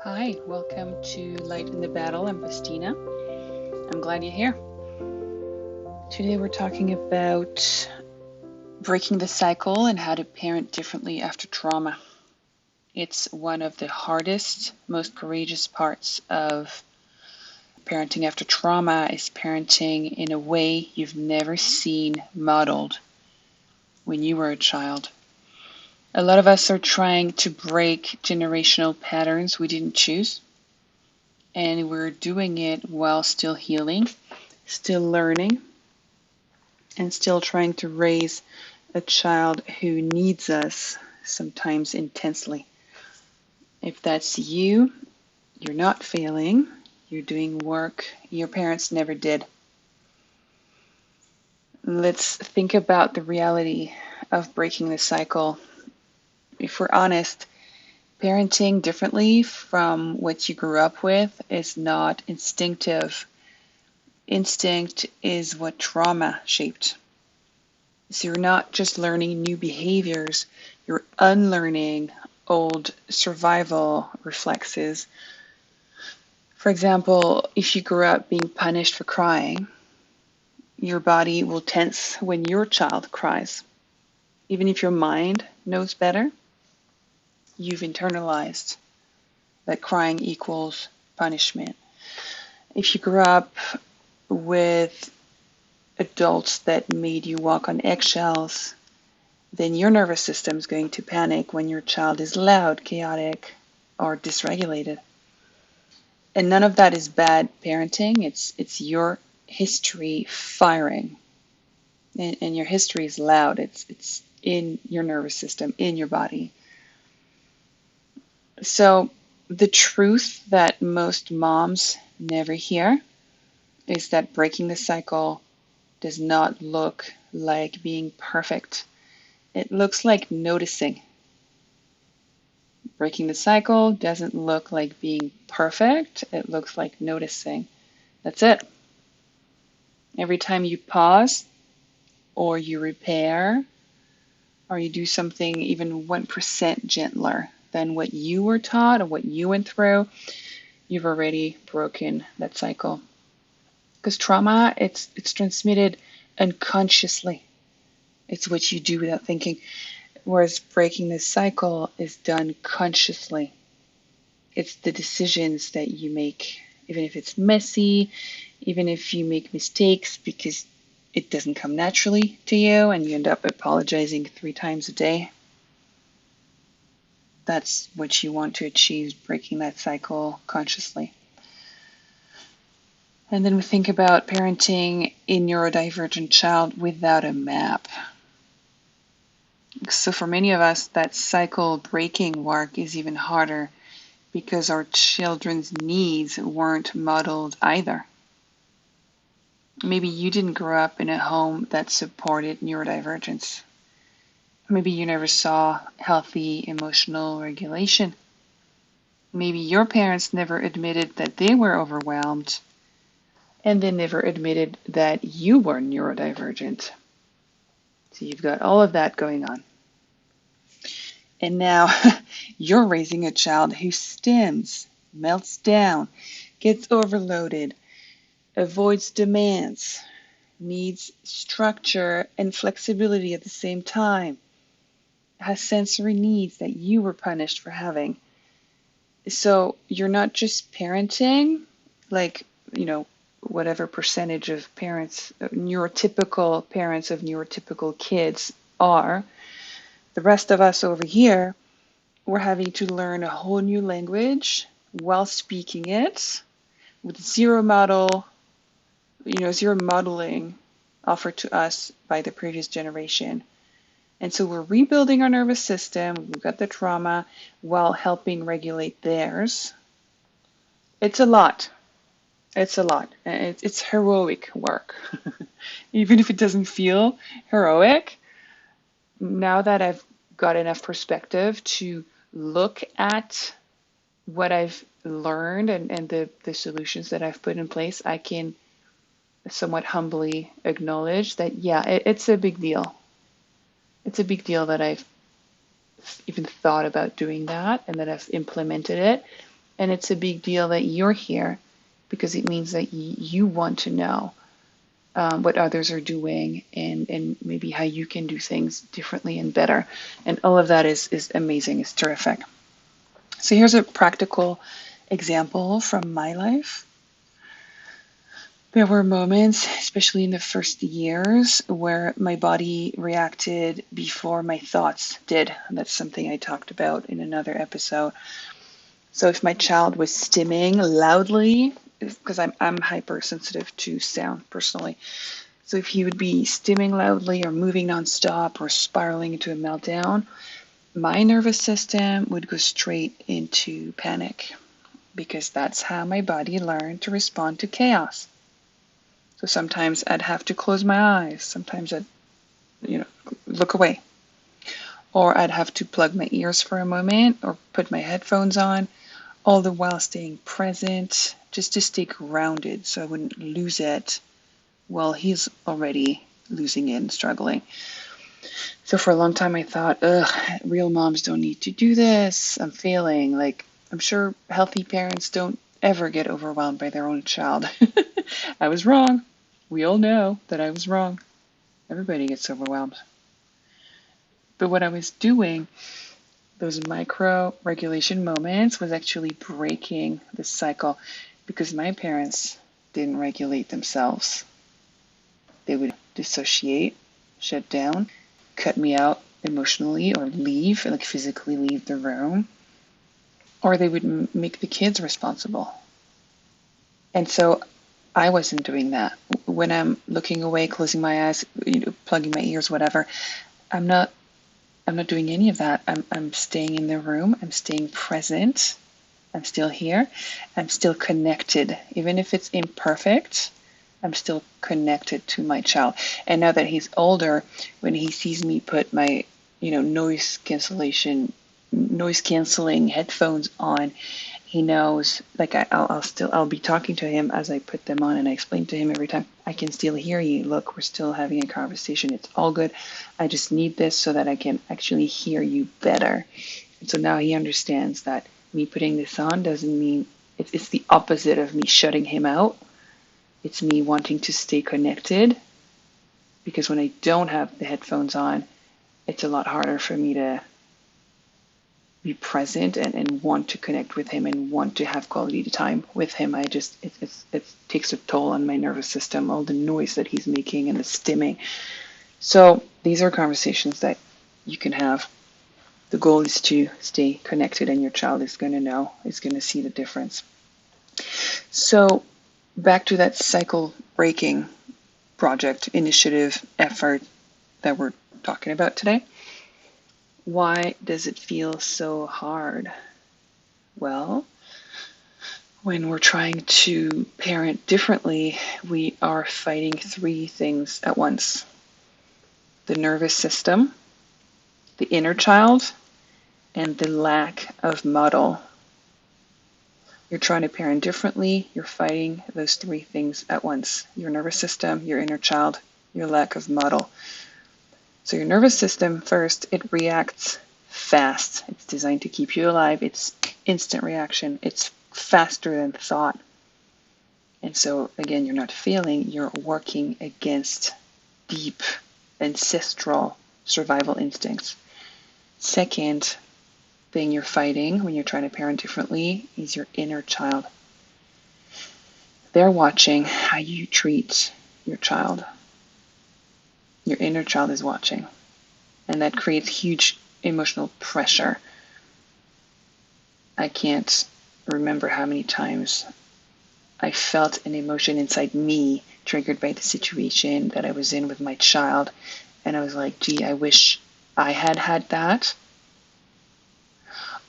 Hi, welcome to Light in the Battle. I'm Bastina. I'm glad you're here. Today we're talking about breaking the cycle and how to parent differently after trauma. It's one of the hardest, most courageous parts of parenting after trauma is parenting in a way you've never seen modeled when you were a child. A lot of us are trying to break generational patterns we didn't choose. And we're doing it while still healing, still learning, and still trying to raise a child who needs us, sometimes intensely. If that's you, you're not failing. You're doing work your parents never did. Let's think about the reality of breaking the cycle. If we're honest, parenting differently from what you grew up with is not instinctive. Instinct is what trauma shaped. So you're not just learning new behaviors, you're unlearning old survival reflexes. For example, if you grew up being punished for crying, your body will tense when your child cries. Even if your mind knows better, you've internalized that crying equals punishment. If you grew up with adults that made you walk on eggshells, then your nervous system is going to panic when your child is loud, chaotic, or dysregulated. And none of that is bad parenting. It's your history firing. And your history is loud. It's in your nervous system, in your body. So the truth that most moms never hear is that breaking the cycle does not look like being perfect. It looks like noticing. Breaking the cycle doesn't look like being perfect. It looks like noticing. That's it. Every time you pause or you repair or you do something even 1% gentler than what you were taught or what you went through, you've already broken that cycle. Because trauma, it's transmitted unconsciously. It's what you do without thinking. Whereas breaking the cycle is done consciously. It's the decisions that you make, even if it's messy, even if you make mistakes because it doesn't come naturally to you and you end up apologizing 3 times a day. That's what you want to achieve, breaking that cycle consciously. And then we think about parenting a neurodivergent child without a map. So for many of us, that cycle breaking work is even harder because our children's needs weren't modeled either. Maybe you didn't grow up in a home that supported neurodivergence. Maybe you never saw healthy emotional regulation. Maybe your parents never admitted that they were overwhelmed, and they never admitted that you were neurodivergent. So you've got all of that going on. And now you're raising a child who stims, melts down, gets overloaded, avoids demands, needs structure and flexibility at the same time, has sensory needs that you were punished for having. So you're not just parenting, like, whatever percentage of parents, neurotypical parents of neurotypical kids are. The rest of us over here, we're having to learn a whole new language while speaking it with zero modeling offered to us by the previous generation. And so we're rebuilding our nervous system. We've got the trauma while helping regulate theirs. It's a lot. It's a lot. It's heroic work. Even if it doesn't feel heroic, now that I've got enough perspective to look at what I've learned and the solutions that I've put in place, I can somewhat humbly acknowledge that, it's a big deal. It's a big deal that I've even thought about doing that and that I've implemented it. And it's a big deal that you're here because it means that you want to know what others are doing and maybe how you can do things differently and better. And all of that is amazing. It's terrific. So here's a practical example from my life. There were moments, especially in the first years, where my body reacted before my thoughts did. And that's something I talked about in another episode. So if my child was stimming loudly, because I'm hypersensitive to sound personally. So if he would be stimming loudly or moving nonstop or spiraling into a meltdown, my nervous system would go straight into panic because that's how my body learned to respond to chaos. So sometimes I'd have to close my eyes. Sometimes I'd, look away. Or I'd have to plug my ears for a moment or put my headphones on, all the while staying present, just to stay grounded so I wouldn't lose it while he's already losing it and struggling. So for a long time I thought, real moms don't need to do this. I'm failing. Like, I'm sure healthy parents don't ever get overwhelmed by their own child. I was wrong. We all know that I was wrong. Everybody gets overwhelmed. But what I was doing, those micro regulation moments, was actually breaking the cycle because my parents didn't regulate themselves. They would dissociate, shut down, cut me out emotionally or leave, like physically leave the room, or they would make the kids responsible. And so I wasn't doing that. When I'm looking away, closing my eyes, plugging my ears, whatever, I'm not doing any of that. I'm staying in the room. I'm staying present. I'm still here. I'm still connected. Even if it's imperfect, I'm still connected to my child. And now that he's older, when he sees me put my, noise canceling headphones on, he knows, like I'll be talking to him as I put them on, and I explain to him every time, I can still hear you. Look, we're still having a conversation. It's all good. I just need this so that I can actually hear you better. And so now he understands that me putting this on doesn't mean it's the opposite of me shutting him out. It's me wanting to stay connected, because when I don't have the headphones on, it's a lot harder for me to be present and want to connect with him and want to have quality time with him. It takes a toll on my nervous system, all the noise that he's making and the stimming. So these are conversations that you can have. The goal is to stay connected, and your child is going to know, is going to see the difference. So back to that cycle breaking project, initiative, effort that we're talking about today. Why does it feel so hard? Well, when we're trying to parent differently, we are fighting three things at once: the nervous system, the inner child, and the lack of model. You're trying to parent differently, you're fighting those three things at once: your nervous system, your inner child, your lack of model. So your nervous system, first, it reacts fast. It's designed to keep you alive. It's instant reaction. It's faster than thought. And so, again, you're not failing. You're working against deep ancestral survival instincts. Second thing you're fighting when you're trying to parent differently is your inner child. They're watching how you treat your child. Your inner child is watching, and that creates huge emotional pressure. I can't remember how many times I felt an emotion inside me triggered by the situation that I was in with my child, and I was like, gee, I wish I had that.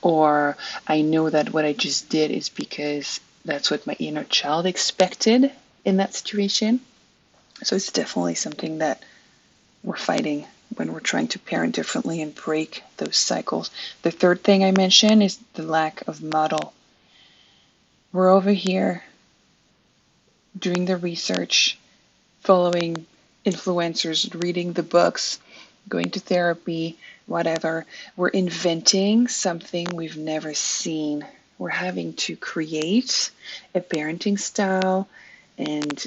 Or I know that what I just did is because that's what my inner child expected in that situation. So it's definitely something that we're fighting when we're trying to parent differently and break those cycles. The third thing I mentioned is the lack of model. We're over here doing the research, following influencers, reading the books, going to therapy, whatever. We're inventing something we've never seen We're having to create a parenting style and,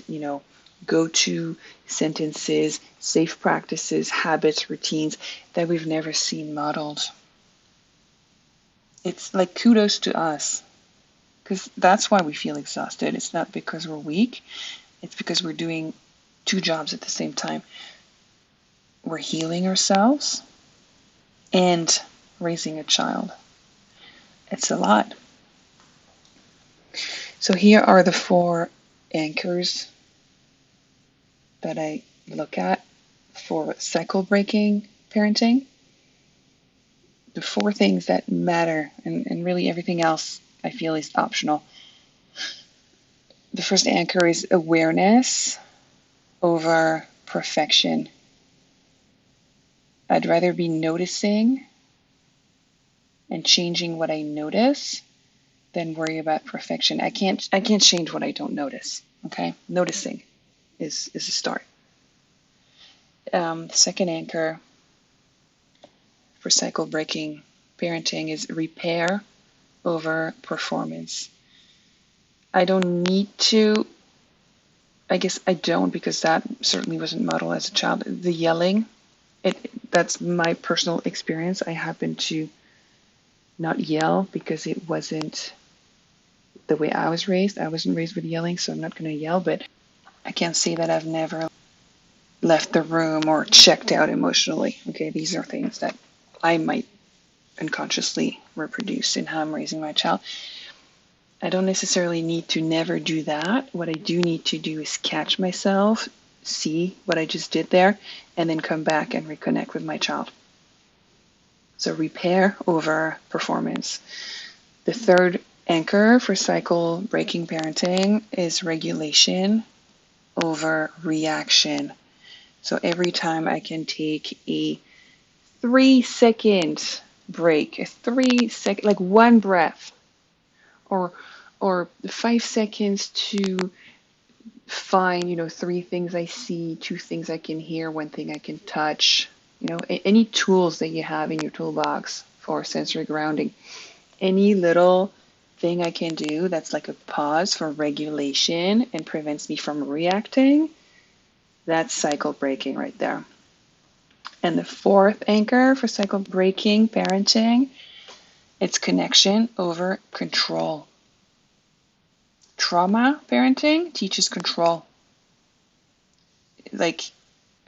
go-to sentences, safe practices, habits, routines that we've never seen modeled. It's like kudos to us, because that's why we feel exhausted. It's not because we're weak. It's because we're doing two jobs at the same time. We're healing ourselves and raising a child. It's a lot. So here are the 4 anchors that I look at for cycle breaking parenting. The 4 things that matter, and really everything else I feel is optional. The first anchor is awareness over perfection. I'd rather be noticing and changing what I notice than worry about perfection. I can't change what I don't notice. Okay, noticing is a start. The second anchor for cycle breaking parenting is repair over performance. I don't need to. I guess I don't, because that certainly wasn't modeled as a child. The yelling, that's my personal experience. I happen to not yell because it wasn't the way I was raised. I wasn't raised with yelling, so I'm not going to yell, but I can't say that I've never left the room or checked out emotionally. Okay, these are things that I might unconsciously reproduce in how I'm raising my child. I don't necessarily need to never do that. What I do need to do is catch myself, see what I just did there, and then come back and reconnect with my child. So repair over performance. The third anchor for cycle breaking parenting is regulation over reaction. So every time I can take a 3-second break, a 3-second, like one breath, or 5 seconds to find, 3 things I see, 2 things I can hear, 1 thing I can touch, any tools that you have in your toolbox for sensory grounding, any little thing I can do that's like a pause for regulation and prevents me from reacting, that's cycle breaking right there. And the 4th anchor for cycle breaking parenting, it's connection over control. Trauma parenting teaches control. Like,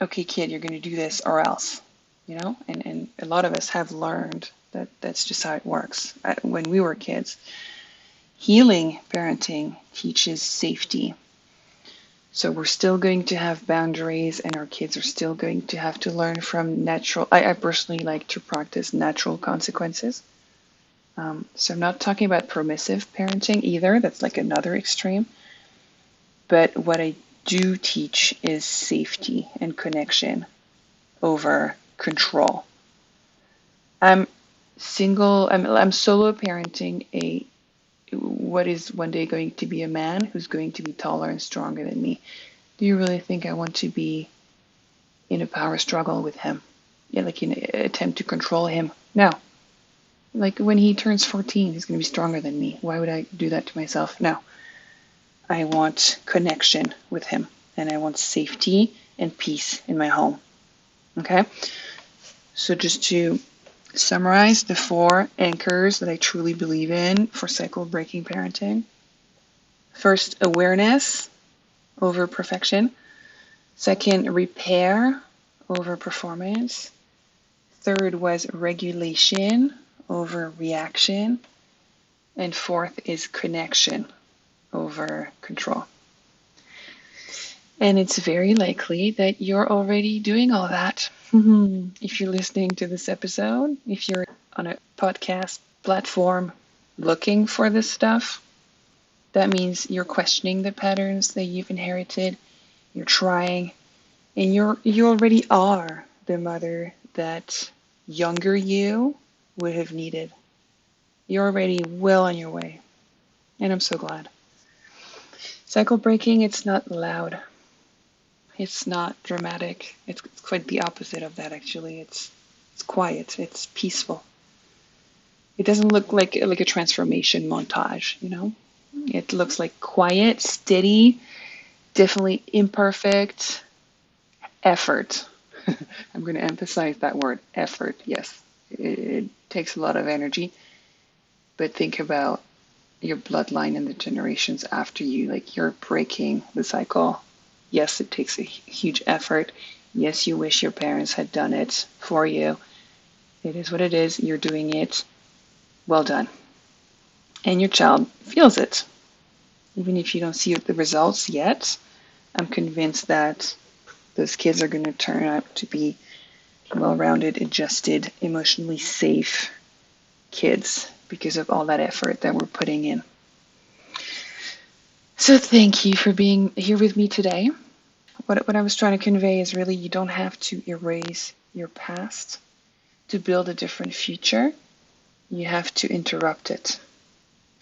okay, kid, you're going to do this or else, and a lot of us have learned that that's just how it works when we were kids. Healing parenting teaches safety. So we're still going to have boundaries, and our kids are still going to have to learn from natural. I personally like to practice natural consequences. So I'm not talking about permissive parenting either. That's like another extreme. But what I do teach is safety and connection over control. I'm solo parenting what is one day going to be a man who's going to be taller and stronger than me. Do you really think I want to be in a power struggle with him? Yeah, like in an attempt to control him? No. Like when he turns 14, he's going to be stronger than me. Why would I do that to myself? No. I want connection with him, and I want safety and peace in my home. Okay? So just to summarize the 4 anchors that I truly believe in for cycle breaking parenting. First, awareness over perfection. Second, repair over performance. Third was regulation over reaction. And 4th is connection over control. And it's very likely that you're already doing all that. If you're listening to this episode, if you're on a podcast platform looking for this stuff, that means you're questioning the patterns that you've inherited, you're trying, and you already are the mother that younger you would have needed. You're already well on your way, and I'm so glad. Cycle breaking, it's not loud. It's not dramatic. It's quite the opposite of that, actually. It's quiet. It's peaceful. It doesn't look like a transformation montage, you know? It looks like quiet, steady, definitely imperfect effort. I'm going to emphasize that word, effort. Yes, it takes a lot of energy, but think about your bloodline and the generations after you. Like, you're breaking the cycle. Yes, it takes a huge effort. Yes, you wish your parents had done it for you. It is what it is. You're doing it. Well done. And your child feels it. Even if you don't see the results yet, I'm convinced that those kids are going to turn out to be well-rounded, adjusted, emotionally safe kids because of all that effort that we're putting in. So thank you for being here with me today. What I was trying to convey is really, you don't have to erase your past to build a different future. You have to interrupt it.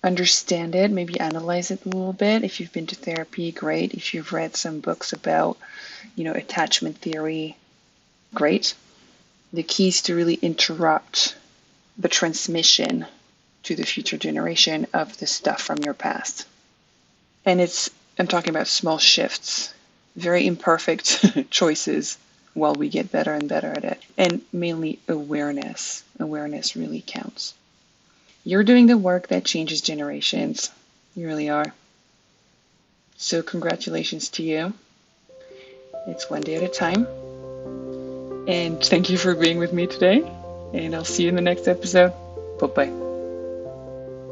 Understand it, maybe analyze it a little bit. If you've been to therapy, great. If you've read some books about, attachment theory, great. The key is to really interrupt the transmission to the future generation of the stuff from your past. And I'm talking about small shifts, very imperfect choices while we get better and better at it. And mainly awareness. Awareness really counts. You're doing the work that changes generations. You really are. So congratulations to you. It's one day at a time. And thank you for being with me today. And I'll see you in the next episode. Bye-bye.